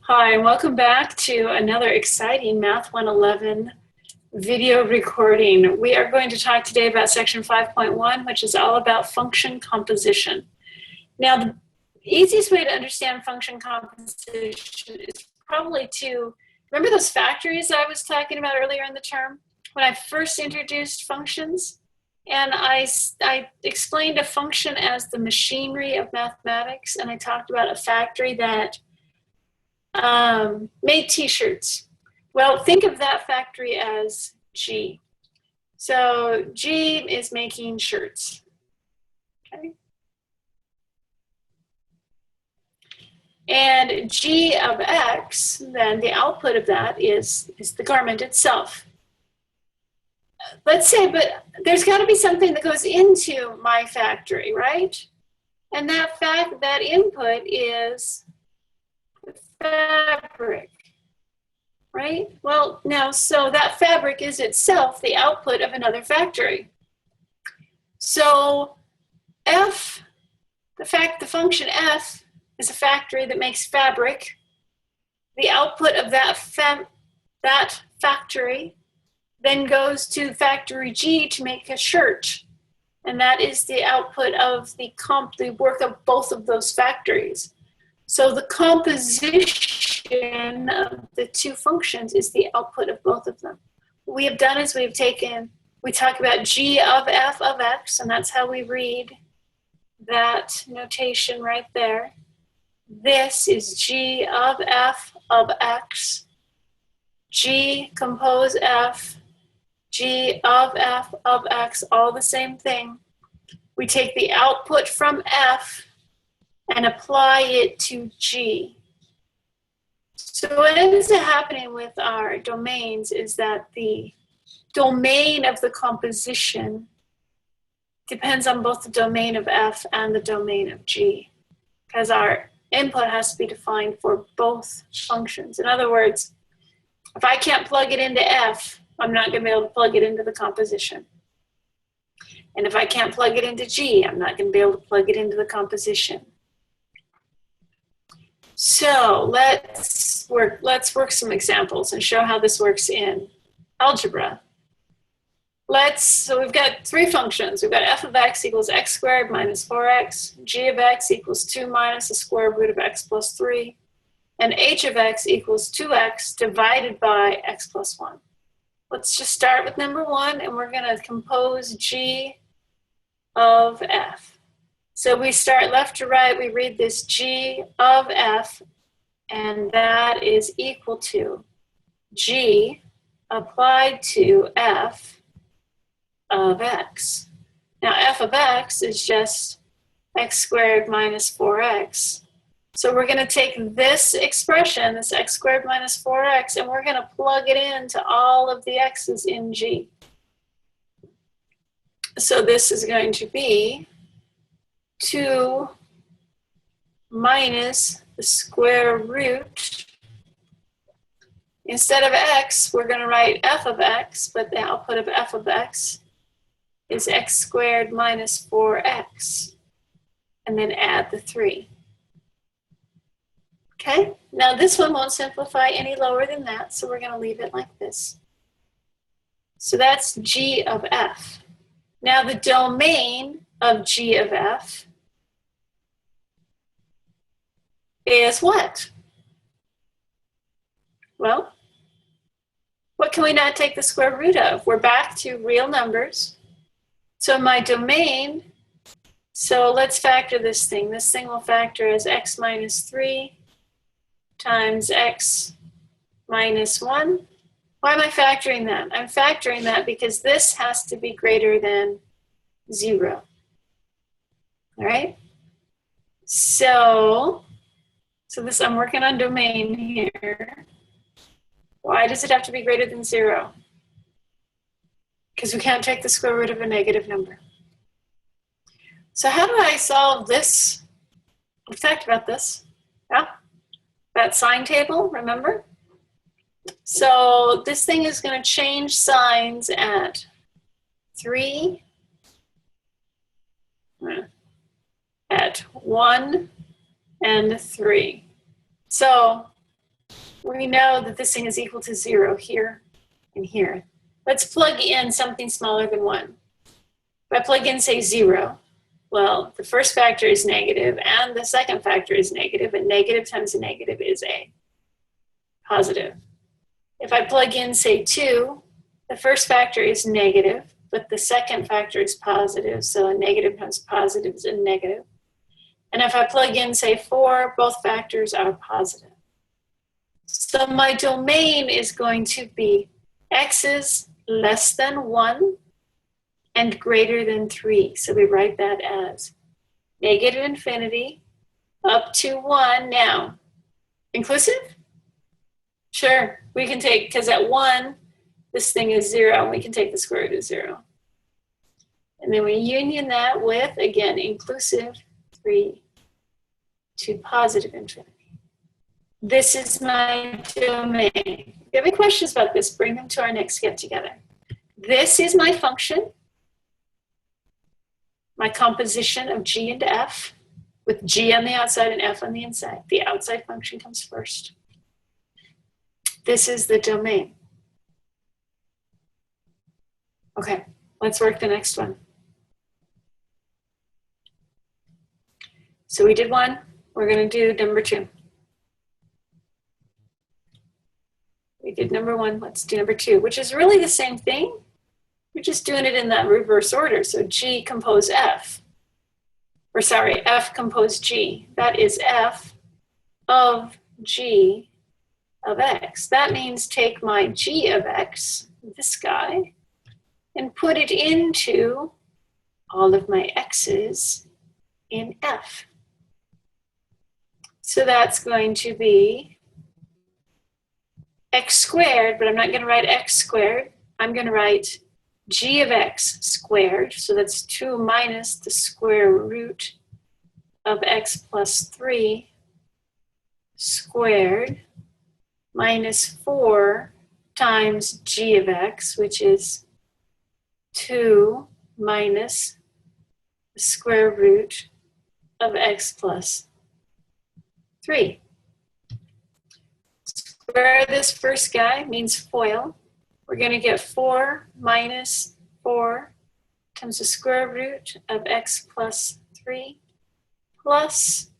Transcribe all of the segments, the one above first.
Hi, and welcome back to another exciting Math 111 video recording. We are going to talk today about section 5.1, which is all about function composition. Now, the easiest way to understand function composition is probably to remember those factories I was talking about earlier in the term when I first introduced functions. And I explained a function as the machinery of mathematics, and I talked about a factory that made t-shirts. Well, think of that factory as G. So G is making shirts. Okay. And G of X, then the output of that is the garment itself. Let's say, but there's got to be something that goes into my factory, right? And that input is fabric, right? Well, now, so that fabric is itself the output of another factory. So F, the function F is a factory that makes fabric. The output of that factory then goes to factory G to make a shirt. And that is the output of the work of both of those factories. So the composition of the two functions is the output of both of them. What we have done is we talk about G of F of X, and that's how we read that notation right there. This is G of F of X. G compose F, G of F of X, all the same thing. We take the output from F and apply it to G. So what ends up happening with our domains is that the domain of the composition depends on both the domain of F and the domain of G, because our input has to be defined for both functions. In other words, if I can't plug it into F, I'm not going to be able to plug it into the composition. And if I can't plug it into G, I'm not going to be able to plug it into the composition. So let's work some examples and show how this works in algebra. So we've got three functions. We've got f of x equals x squared minus 4x, g of x equals 2 minus the square root of x plus 3, and h of x equals 2x divided by x plus 1. Let's just start with number 1, and we're going to compose g of f. So we start left to right, we read this G of F, and that is equal to G applied to F of X. Now F of X is just x squared minus 4x. So we're going to take this expression, this x squared minus 4x, and we're going to plug it into all of the x's in G. So this is going to be 2 minus the square root. Instead of x, we're going to write f of x, but the output of f of x is x squared minus 4x, and then add the 3. Okay, now this one won't simplify any lower than that, so we're going to leave it like this. So that's g of f. Now the domain of g of f is what? Well, what can we not take the square root of? We're back to real numbers. So my domain, so let's factor this thing. This thing will factor as x minus 3 times x minus 1. Why am I factoring that? I'm factoring that because this has to be greater than 0. All right? So this, I'm working on domain here. Why does it have to be greater than 0? Because we can't take the square root of a negative number. So how do I solve this? We've talked about this. Yeah? That sign table, remember? So this thing is going to change signs at 3, at 1, and 3. So we know that this thing is equal to 0 here and here. Let's plug in something smaller than 1. If I plug in, say, 0, well, the first factor is negative, and the second factor is negative, and negative times a negative is a positive. If I plug in, say, 2, the first factor is negative, but the second factor is positive, so a negative times positive is a negative. And if I plug in, say, 4, both factors are positive. So my domain is going to be x's less than 1 and greater than 3. So we write that as negative infinity up to 1. Now, inclusive? Sure, we can take, because at 1, this thing is 0, and we can take the square root of 0. And then we union that with, again, inclusive 3 to positive infinity. This is my domain. If you have any questions about this, bring them to our next get together. This is my function, my composition of G and F, with G on the outside and F on the inside. The outside function comes first. This is the domain. Okay, let's work the next one. So we did 1, we're going to do number 2. We did number 1, let's do number 2, which is really the same thing. We're just doing it in that reverse order. So G compose F, or sorry, F compose G. That is F of G of X. That means take my G of X, this guy, and put it into all of my X's in F. So that's going to be X squared, but I'm not going to write X squared. I'm going to write G of X squared. So that's 2 minus the square root of X plus 3 squared minus 4 times G of X, which is 2 minus the square root of X plus 3. Square this first guy means FOIL. We're going to get 4 minus 4 times the square root of X plus 3 plus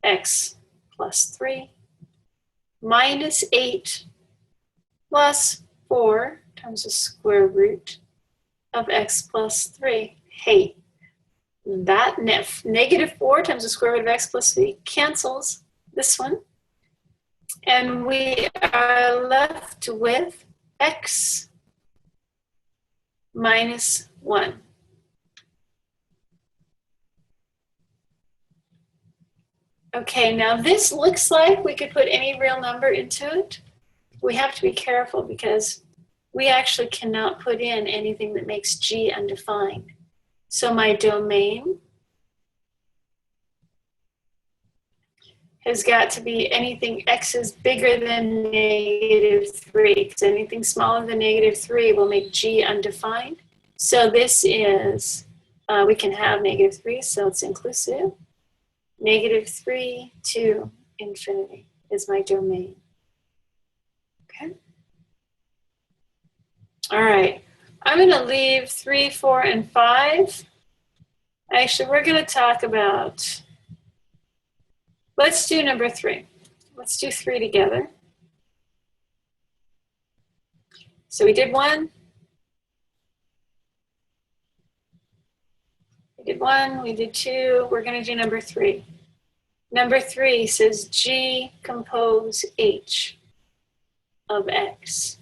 X plus 3 minus 8 plus 4 times the square root of X plus 3. Hey, that negative 4 times the square root of X plus 3 cancels this one. And we are left with X minus 1. Okay, now this looks like we could put any real number into it. We have to be careful because we actually cannot put in anything that makes G undefined. So my domain has got to be anything X is bigger than negative 3, because anything smaller than negative 3 will make G undefined. So this is, we can have negative 3, so it's inclusive. Negative 3 to infinity is my domain. Okay. All right. I'm going to leave 3, 4, and 5. Actually, we're going to talk about, let's do number 3. Let's do 3 together. So we did 1. We did 1, we did 2. We're going to do number 3. Number 3 says G compose H of X.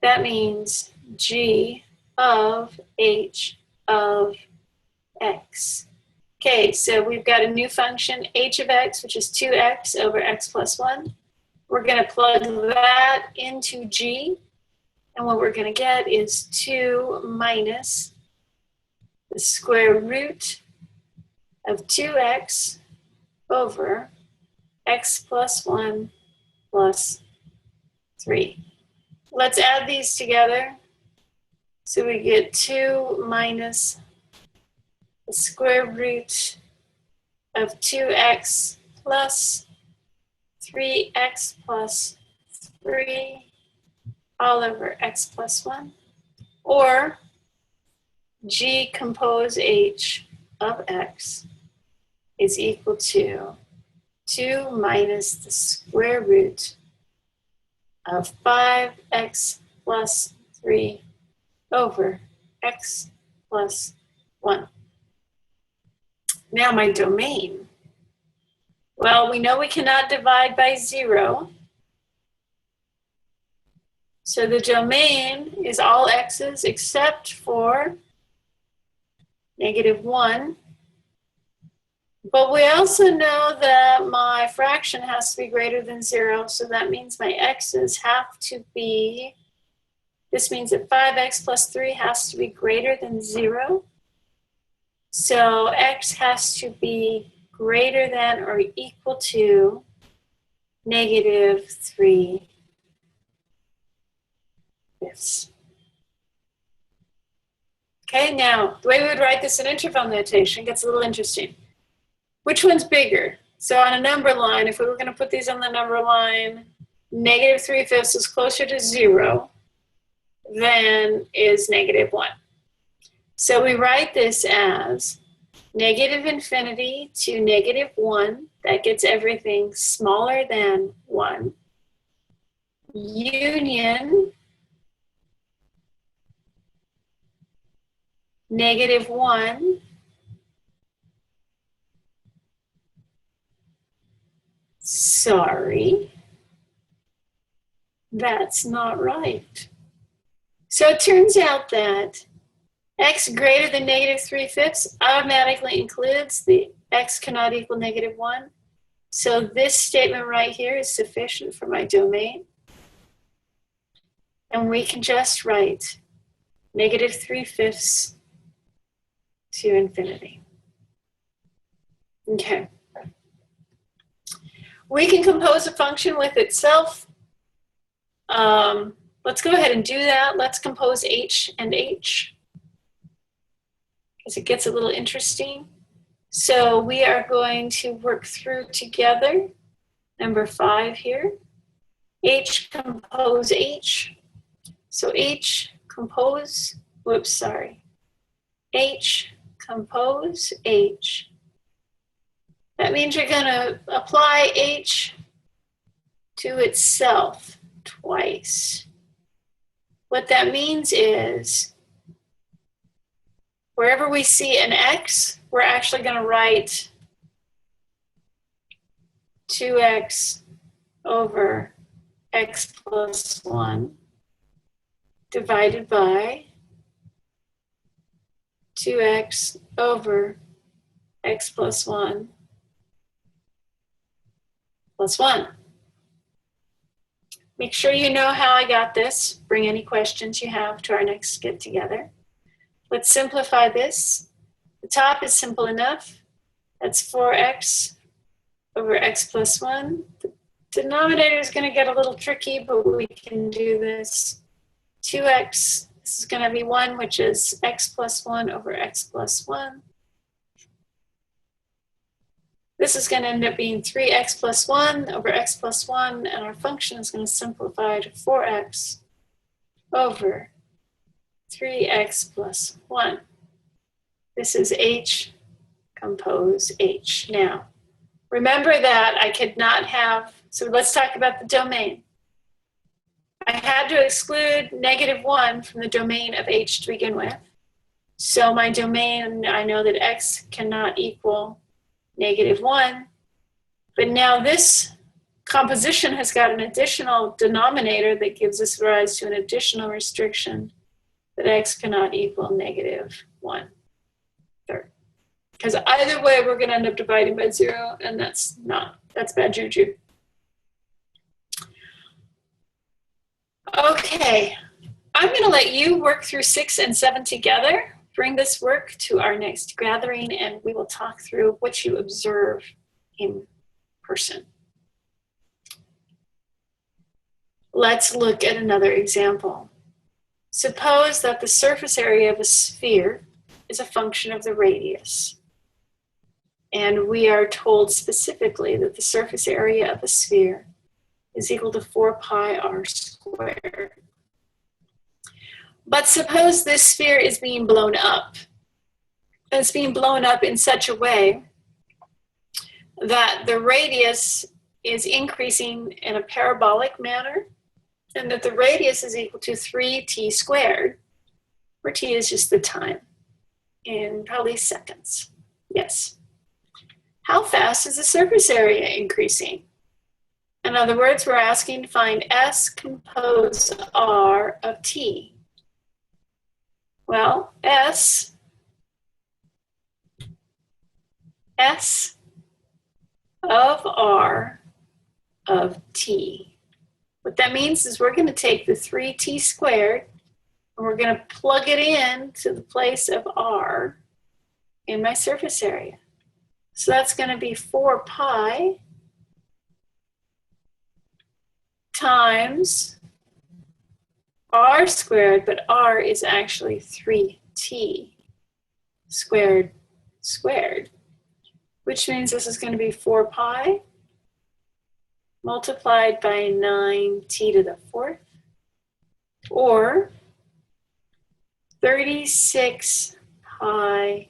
That means G of H of X. Okay, so we've got a new function, H of X, which is 2X over X plus 1. We're going to plug that into G, and what we're going to get is 2 minus the square root of 2X over X plus 1 plus 3. Let's add these together. So we get 2 minus the square root of 2X plus 3X plus 3 all over x plus 1, or g compose h of x is equal to 2 minus the square root of 5x plus 3 over x plus 1. Now my domain. Well, we know we cannot divide by 0. So the domain is all x's except for -1. But we also know that my fraction has to be greater than 0, so that means my x's have to be, this means that 5x plus 3 has to be greater than 0. So x has to be greater than or equal to -3/5. Okay, now the way we would write this in interval notation gets a little interesting. Which one's bigger? So on a number line, if we were going to put these on the number line, -3/5 is closer to 0 than is -1. So we write this as -infinity to -1. That gets everything smaller than 1. Union -1 Sorry, that's not right. So it turns out that x greater than -3/5 automatically includes the x cannot equal -1. So this statement right here is sufficient for my domain. And we can just write -3/5 to infinity. Okay. We can compose a function with itself. Let's go ahead and do that. Let's compose h and h, because it gets a little interesting. So we are going to work through together number 5 here. H compose h. So H compose H. That means you're going to apply H to itself twice. What that means is wherever we see an X, we're actually going to write 2x over x plus 1 divided by 2x over x plus 1 plus 1. Make sure you know how I got this. Bring any questions you have to our next get together. Let's simplify this. The top is simple enough. That's 4x over x plus 1. The denominator is going to get a little tricky, but we can do this. 2x, this is going to be 1, which is x plus 1 over x plus 1. This is going to end up being 3x plus 1 over x plus 1, and our function is going to simplify to 4x over 3x plus 1. This is h compose h. Now, remember that I could not have, so let's talk about the domain. I had to exclude -1 from the domain of h to begin with. So my domain, I know that x cannot equal -1, but now this composition has got an additional denominator that gives us rise to an additional restriction that x cannot equal -1/3. Because either way, we're going to end up dividing by 0, and that's bad juju. Okay, I'm going to let you work through 6 and 7 together. Bring this work to our next gathering, and we will talk through what you observe in person. Let's look at another example. Suppose that the surface area of a sphere is a function of the radius. And we are told specifically that the surface area of a sphere is equal to 4 pi r squared. But suppose this sphere is being blown up. It's being blown up in such a way that the radius is increasing in a parabolic manner, and that the radius is equal to 3t squared, where t is just the time, in probably seconds. Yes. How fast is the surface area increasing? In other words, we're asking to find S compose R of t. Well, S of R of t. What that means is we're going to take the 3t squared and we're going to plug it in to the place of R in my surface area. So that's going to be 4 pi times R squared, but R is actually 3t squared, which means this is going to be 4 pi multiplied by 9t to the 4th, or 36 pi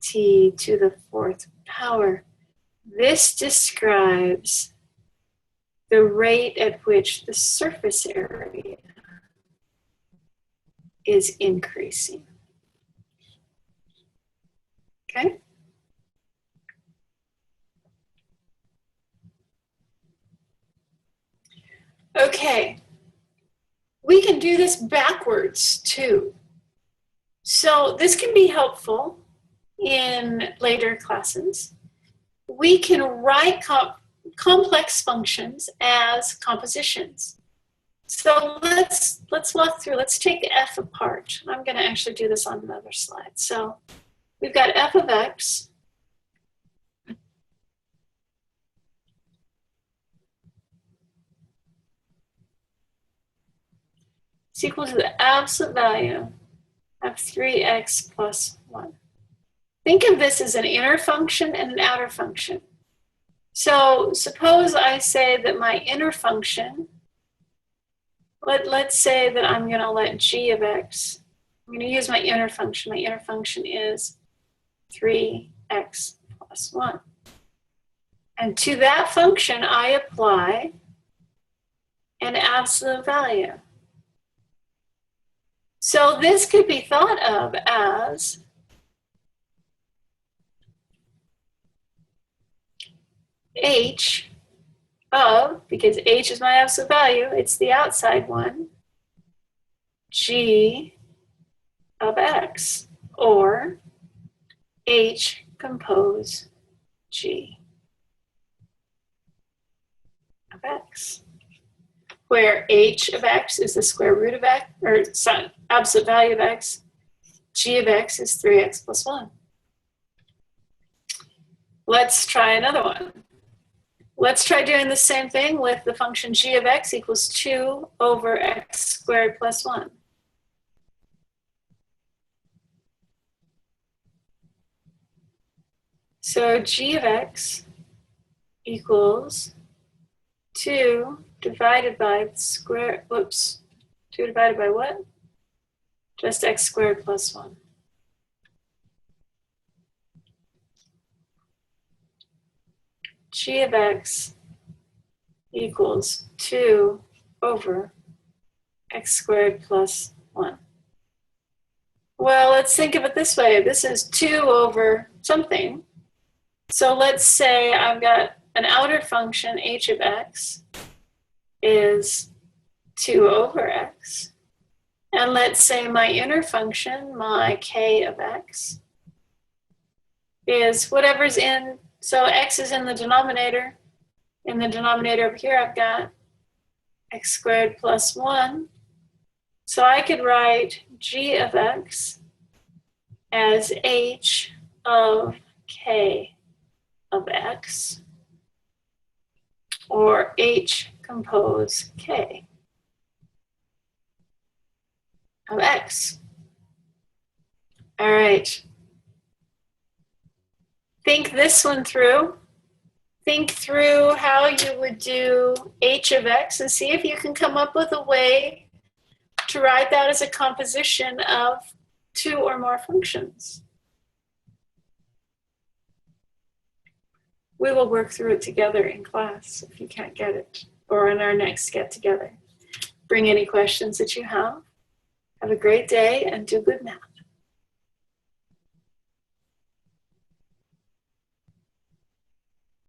t to the 4th power. This describes the rate at which the surface area is increasing. Okay? Okay. We can do this backwards too. So this can be helpful in later classes. We can write complex functions as compositions. So let's walk through. Let's take f apart. I'm going to actually do this on another slide. So we've got f of x is equal to the absolute value of 3x plus 1. Think of this as an inner function and an outer function. So suppose I say that my inner function, let's say that I'm going to let g of x, I'm going to use my inner function. My inner function is 3x plus 1. And to that function, I apply an absolute value. So this could be thought of as h of, because h is my absolute value, it's the outside one, g of x, or h compose g of x, where h of x is the square root of x, or absolute value of x, g of x is 3x plus 1. Let's try another one. Let's try doing the same thing with the function g of x equals 2 over x squared plus 1. So g of x equals 2 divided by the square, 2 divided by what? Just x squared plus 1. G of x equals 2 over x squared plus 1. Well, let's think of it this way. This is 2 over something. So let's say I've got an outer function, h of x, is 2 over x. And let's say my inner function, my k of x, is whatever's in, so x is in the denominator. In the denominator over here, I've got x squared plus 1. So I could write g of x as h of k of x, or h compose k of x. All right. Think this one through. think through how you would do h of x and see if you can come up with a way to write that as a composition of two or more functions. We will work through it together in class if you can't get it, or in our next get together. Bring any questions that you have. Have a great day and do good math.